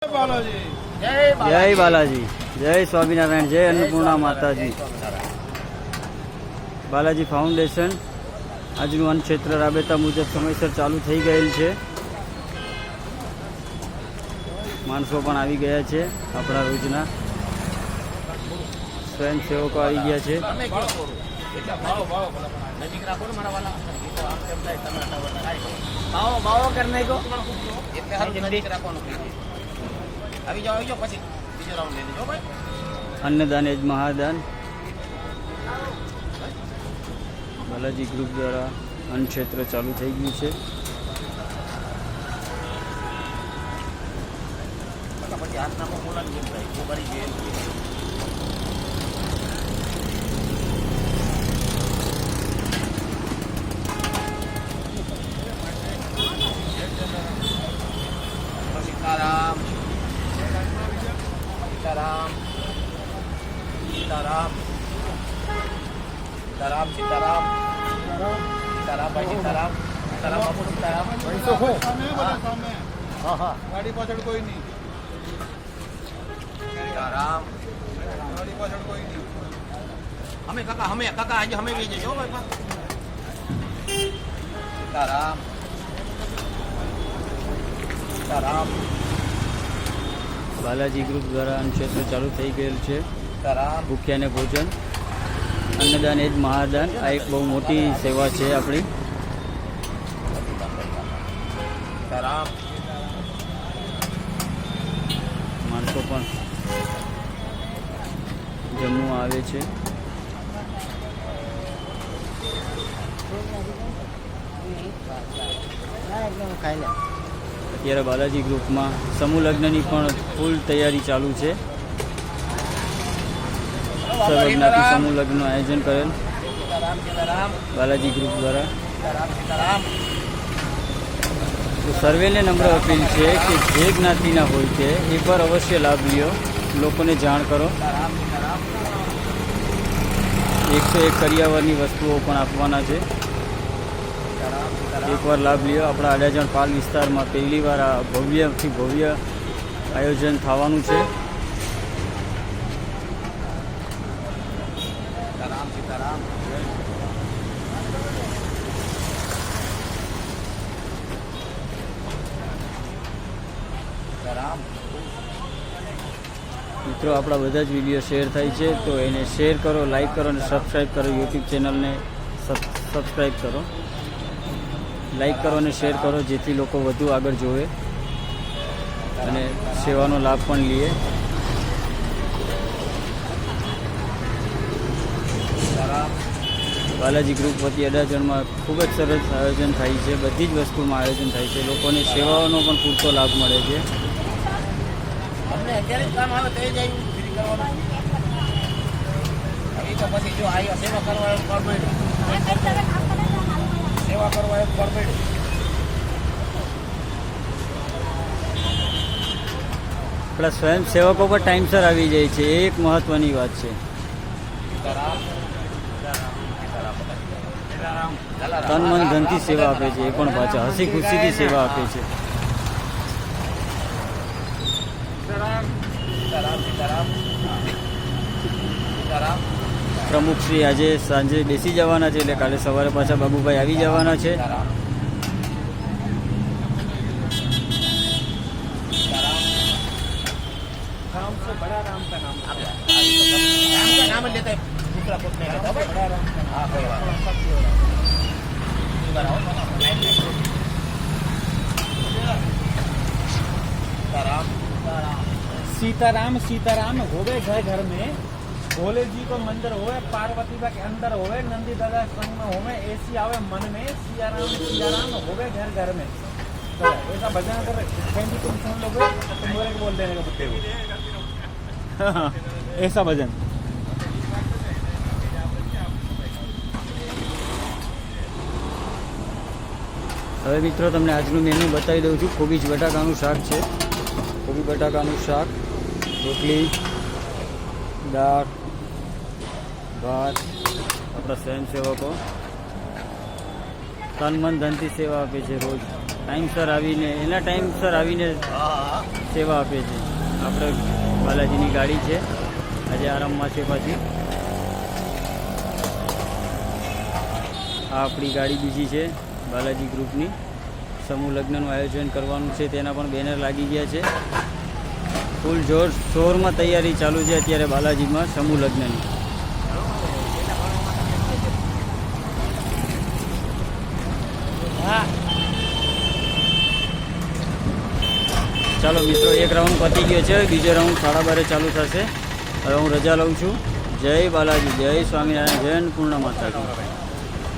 જય બાલાજી, જય સ્વામિનારાયણ, જય અન્નપૂર્ણા માતાજી. બાલાજી ફાઉન્ડેશન આજનું અન્ન ક્ષેત્ર રાબેતા મુજબ સમયસર ચાલુ થઈ ગયેલ છે. માણસો પણ આવી ગયા છે. આપણા રોજના સ્વયંસેવકો આવી ગયા છે. અન્નદાન એ જ મહાદાન. બાલાજી ગ્રુપ દ્વારા અન્ન ક્ષેત્ર ચાલુ થઈ ગયું છે. સીતારામ સીતારામ સીતારામ સીતારામ સીતારામ સીતારામ ભાઈ સીતારામ સીતારામ બાપુ સીતારામ. હા હા ગાડી પાછળ કોઈ નહીં. સીતારામ ગાડી પાછળ કોઈ નહીં. અમે કાકા આજે અમે લઈ જજો ભાઈ. સીતારામ સીતારામ. બાલાજી ગ્રુપ દ્વારા અન્ન ક્ષેત્ર ચાલુ થઈ ગયેલ છે. સીતારામ ભૂખ્યાને ભોજન, અન્નદાન એ જ મહાદાન. આ એક બહુ મોટી સેવા છે આપણી. સીતારામ. માણસો પણ જમવા આવે છે. અત્યારે બાલાજી ગ્રુપમાં સમૂહ લગ્નની પણ ફૂલ તૈયારી ચાલુ છે. સર્વજ્ઞાતિ સમૂહ લગ્નનું આયોજન કરેલ બાલાજી ગ્રુપ દ્વારા. તો સર્વેને નમ્ર અપીલ છે કે જે જ્ઞાતિના હોય છે એ પર અવશ્ય લાભ લ્યો. લોકોને જાણ કરો. 101 કરિયાવરની વસ્તુઓ પણ આપવાના છે. એકવાર લાભ લ્યો. આપણા અડાજણ પાલ વિસ્તારમાં પહેલી વાર આ ભવ્યથી ભવ્ય આયોજન થવાનું છે. મિત્રો, આપણા બધા જ વિડીયો શેર થાય છે તો એને શેર કરો, લાઈક કરો અને સબસ્ક્રાઈબ કરો. યુટ્યુબ ચેનલને સબસ્ક્રાઈબ કરો, લાઈક કરો અને શેર કરો, જેથી લોકો વધુ આગળ જોવે અને સેવાનો લાભ પણ લે. બાલાજી ગ્રુપ વતી અડાજણમાં ખૂબ જ સરસ આયોજન થાય છે. બધી જ વસ્તુમાં આયોજન થાય છે. લોકોને સેવાઓનો પણ પૂરતો લાભ મળે છે. અત્યારે જ કામ આવે તો જ આવ્યું ફ્રી કરવાનું. હવે તો પછી જો આવ્યો સેવા કરવા એવું પરમેડ, સેવા કરવા એવું પરમેડ. આપણા સ્વયંસેવકો પર ટાઈમસર આવી જાય છે. એ એક મહત્વની વાત છે. તન મન ધનથી સેવા આપે છે. એ પણ પાછા હસી ખુશીથી સેવા આપે છે. પ્રમુખ શ્રી આજે સાંજે બેસી જવાના છે, એટલે કાલે સવારે પાછા બાબુભાઈ આવી જવાના છે. सीताराम सीताराम होवे घर घर में, भोले जी को मंदिर होवे, पार्वती बा के अंदर होवे, नंदी दादा संग में होवे, ऐसी आवे मन में सियाराम होवे घर घर में. तो ऐसा भजन अगर जी तुम सुन लोगे तो मोरे को बोल देने का कुत्ते को. ऐसा भजन. હવે મિત્રો, તમને આજનું મેનુ બતાવી દઉં છું. કોબીજ બટાકાનું શાક છે. કોબી બટાકાનું શાક, રોટલી, દાળ, ભાત. આપણા સ્વયંસેવકો તન મન ધનથી સેવા આપે છે રોજ. ટાઈમસર આવીને એના ટાઈમસર આવીને હા સેવા આપે છે. આપણે બાલાજીની ગાડી છે, આજે આરામમાં છે પાછી. આ આપણી ગાડી બીજી છે બાલાજી ગ્રુપની. સમૂહ લગ્નનું આયોજન કરવાનું છે તેના પણ બેનર લાગી ગયા છે. ફૂલ જોરમાં તૈયારી ચાલુ છે અત્યારે બાલાજીમાં સમૂહ લગ્નની. હા ચાલો મિત્રો, એક રાઉન્ડ પતી ગયો છે, બીજો રાઉન્ડ 12:30 ચાલુ થશે. હવે હું રજા લઉં છું. જય બાલાજી, જય સ્વામિનારાયણ, જય અન્નપૂર્ણા માતાજી.